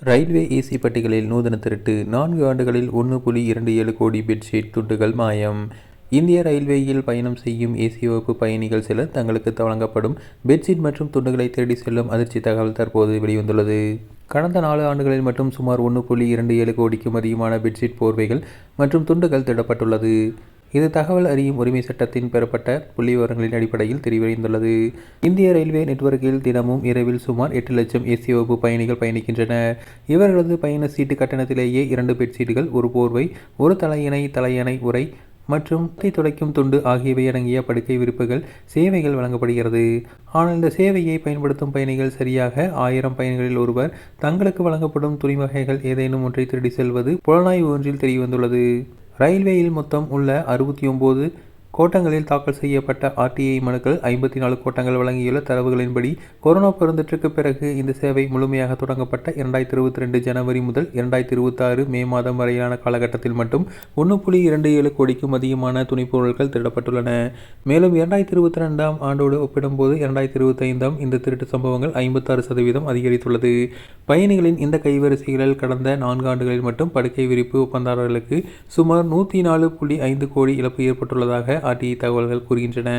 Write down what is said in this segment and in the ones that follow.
Railway AC பட்டிகளில் நூதன திருட்டு 4 ஆண்டுகளில் 1.27 கோடி பெட்ஷீட் துண்டுகள் மாயம். இந்திய ரயில்வேயில் பயணம் செய்யும் ஏசி வகுப்பு பயணிகள் சிலர் தங்களுக்கு வழங்கப்படும் பெட்ஷீட் மற்றும் துண்டுகளை திருடி செல்லும் அதிர்ச்சி தகவல் தற்போது வெளிவந்துள்ளது. கடந்த 4 ஆண்டுகளில் மட்டும் சுமார் 1.27 கோடிக்கும் அதிகமான பெட்ஷீட், போர்வைகள் மற்றும் துண்டுகள் திருடப்பட்டுள்ளது. இது தகவல் அறியும் உரிமை சட்டத்தின் பெறப்பட்ட புள்ளிவிவரங்களின் அடிப்படையில் தெரிவித்துள்ளது. இந்திய ரயில்வே நெட்வொர்க்கில் தினமும் இரவில் சுமார் 8 லட்சம் ஏசி வகுப்பு பயணிகள் பயணிக்கின்றனர். இவர்களது பயண சீட்டு கட்டணத்திலேயே 2 பெட்ஷீட்டுகள், ஒரு போர்வை, ஒரு தலையணை உறை மற்றும் துடைக்கும் துண்டு ஆகியவை அடங்கிய படுக்கை விரிப்புகள் சேவைகள் வழங்கப்படுகிறது. ஆனால் இந்த சேவையை பயன்படுத்தும் பயணிகள் சரியாக 1000 பயணிகளில் ஒருவர் தங்களுக்கு வழங்கப்படும் துணி வகைகள் ஏதேனும் ஒன்றை திருடி செல்வது புலனாய்வு ஒன்றில் தெரியவந்துள்ளது. ரயில்வேயில் மொத்தம் உள்ள 69 கோட்டங்களில் தாக்கல் செய்யப்பட்ட RTI மனுக்கள் 54 கோட்டங்கள் வழங்கியுள்ள தரவுகளின்படி கொரோனா பெருந்தொற்றுக்கு பிறகு இந்த சேவை முழுமையாக தொடங்கப்பட்ட 2022 ஜனவரி முதல் 2026 மே மாதம் வரையிலான காலகட்டத்தில் மட்டும் 1.27 கோடிக்கும் அதிகமான துணிப்பொருட்கள் திருடப்பட்டுள்ளன. மேலும் 2022ஆம் ஆண்டோடு ஒப்பிடும்போது 2025ஆம் இந்த திருட்டு சம்பவங்கள் 56% அதிகரித்துள்ளது. பயணிகளின் இந்த கைவரிசைகளில் கடந்த 4 ஆண்டுகளில் மட்டும் படுக்கை விரிப்பு ஒப்பந்ததாரர்களுக்கு சுமார் 104.5 கோடி இழப்பு ஏற்பட்டுள்ளதாக RTI தகவல்கள் கூறுகின்றன.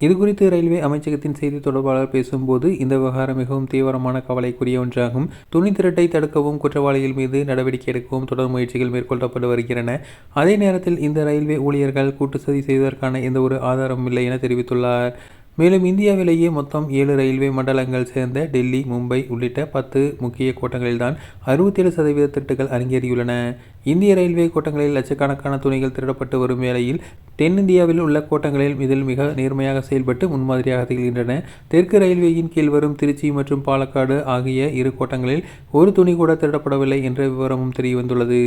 இதுகுறித்து ரயில்வே அமைச்சகத்தின் செய்தி தொடர்பாளர் பேசும்போது, இந்த விவகாரம் மிகவும் தீவிரமான கவலைக்குரிய ஒன்றாகும். துணி திருட்டை தடுக்கவும் குற்றவாளிகள் மீது நடவடிக்கை எடுக்கவும் தொடர் முயற்சிகள் மேற்கொள்ளப்பட்டு வருகின்றன. அதே நேரத்தில் இந்த ரயில்வே ஊழியர்கள் கூட்டு சதி செய்வதற்கான எந்த ஒரு ஆதாரமும் இல்லை என தெரிவித்துள்ளார். மேலும் இந்தியாவிலேயே மொத்தம் 7 ரயில்வே மண்டலங்கள் சேர்ந்த டெல்லி, மும்பை உள்ளிட்ட 10 முக்கிய கோட்டங்களில்தான் 67% திருட்டுகள் அரங்கேறியுள்ளன. இந்திய ரயில்வே கோட்டங்களில் லட்சக்கணக்கான துணிகள் திருடப்பட்டு வரும் வேளையில் தென்னிந்தியாவில் உள்ள கோட்டங்களில் இதில் மிக நேர்மையாக செயல்பட்டு முன்மாதிரியாக திகழ்கின்றன. தெற்கு ரயில்வேயின் கீழ் வரும் திருச்சி மற்றும் பாலக்காடு ஆகிய 2 கோட்டங்களில் ஒரு துணி கூட திருடப்படவில்லை என்ற விவரமும் தெரியவந்துள்ளது.